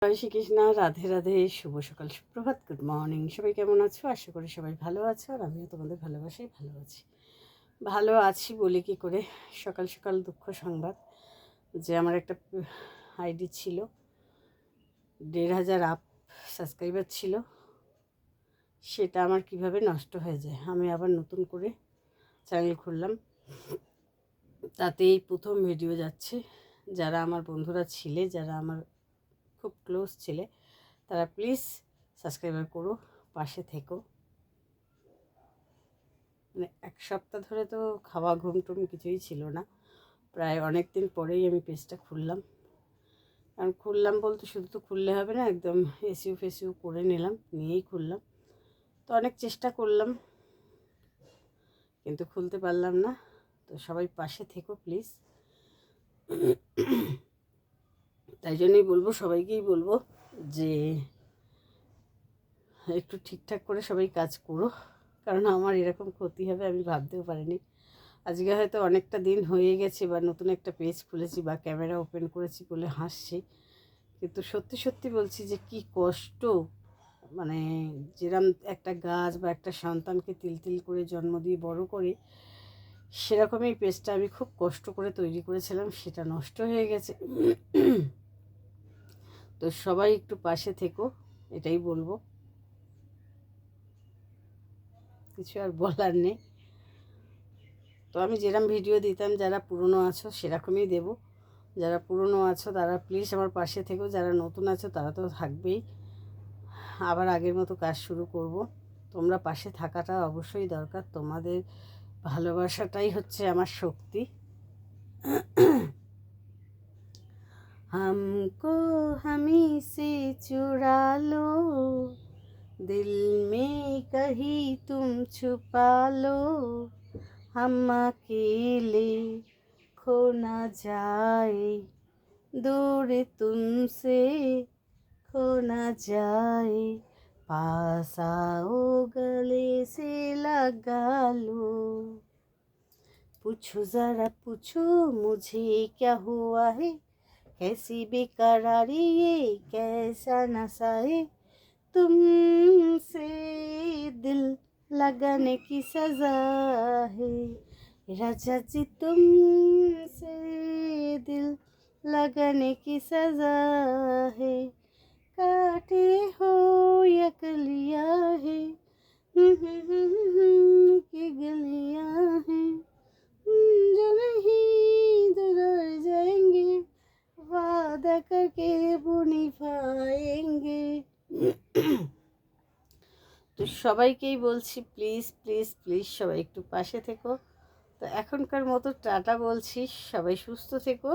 জয় শ্রীকৃষ্ণ, রাধে রাধে, শুভ সকাল, সুপ্রভাত, good morning. সবাই কেমন আছো? আশা করি সবাই ভালো আছো, আর আমিও তোমাদের ভালোবাসাই ভালো আছি। ভালো আছি বলে কি করে, সকাল সকাল দুঃখ সংবাদ যে আমার একটা আইডি ছিল, 1,500 আপ সাবস্ক্রাইবার ছিল, সেটা আমার কিভাবে নষ্ট হয়ে যায়। আমি আবার নতুন করে চ্যানেল খুললাম, তাতে এই প্রথম ভিডিও যাচ্ছে। যারা আমার বন্ধুরা ছিলে, যারা আমার খুব ক্লোজ ছিলে, তারা প্লিজ সাবস্ক্রাইবার করো, পাশে থেকো। মানে এক সপ্তাহ ধরে তো খাওয়া ঘুম টুম কিছুই ছিল না, প্রায় অনেক দিন পরেই আমি পেজটা খুললাম। কারণ খুললাম বলতে শুধু তো খুললে হবে না, একদম এসিউ ফেসিউ করে নিলাম, নিয়েই খুললাম। তো অনেক চেষ্টা করলাম, কিন্তু খুলতে পারলাম না। তো সবাই পাশে থেকো প্লিজ। তাই জন্যই বলবো, সবাইকেই বলবো যে একটু ঠিকঠাক করে সবাই কাজ করো, কারণ আমার এরকম ক্ষতি হবে আমি ভাবতেও পারিনি। আজকে হয়তো অনেকটা দিন হয়ে গেছে, বা নতুন একটা পেজ খুলেছি, বা ক্যামেরা ওপেন করেছি বলে হাসছি, কিন্তু সত্যি সত্যি বলছি যে কি কষ্ট। মানে যেরকম একটা গাছ বা একটা সন্তানকে তিল তিল করে জন্ম দিয়ে বড় করে, সেরকমই পেজটা আমি খুব কষ্ট করে তৈরি করেছিলাম, সেটা নষ্ট হয়ে গেছে। তো সবাই একটু পাশে থেকো, এটাই বলবো, কিছু আর বলার নেই। তো আমি যেরকম ভিডিও দিতাম, যারা পুরনো আছো সেরকমই দেব। যারা পুরনো আছো তারা প্লিজ আমার পাশে থেকো, যারা নতুন আছো তারা তো থাকবেই। আবার আগের মতো কাজ শুরু করব। তোমরা পাশে থাকাটা অবশ্যই দরকার, তোমাদের ভালোবাসাটাই হচ্ছে আমার শক্তি। हमको हमी से चुरा लो, दिल में कहीं तुम छुपा लो, हम अकेले खो ना जाए, दूर तुमसे खो ना जाए, पास आओ गले से लगा लो, पूछो जरा पूछो मुझे क्या हुआ है, कैसी बेकरारी ये कैसा नशा है, तुमसे दिल लगाने की सजा है, राजा जी तुमसे दिल लगाने की सजा है, काटे हो या कलियां है, की गलियां हैं, जो नहीं दुरार जाएंगे, वादा करके वो निभाएंगे। তো সবাইকেই বলছি প্লিজ প্লিজ প্লিজ সবাই একটু পাশে থেকো। তো এখনকার মতো টাটা বলছি, সবাই সুস্থ থেকো।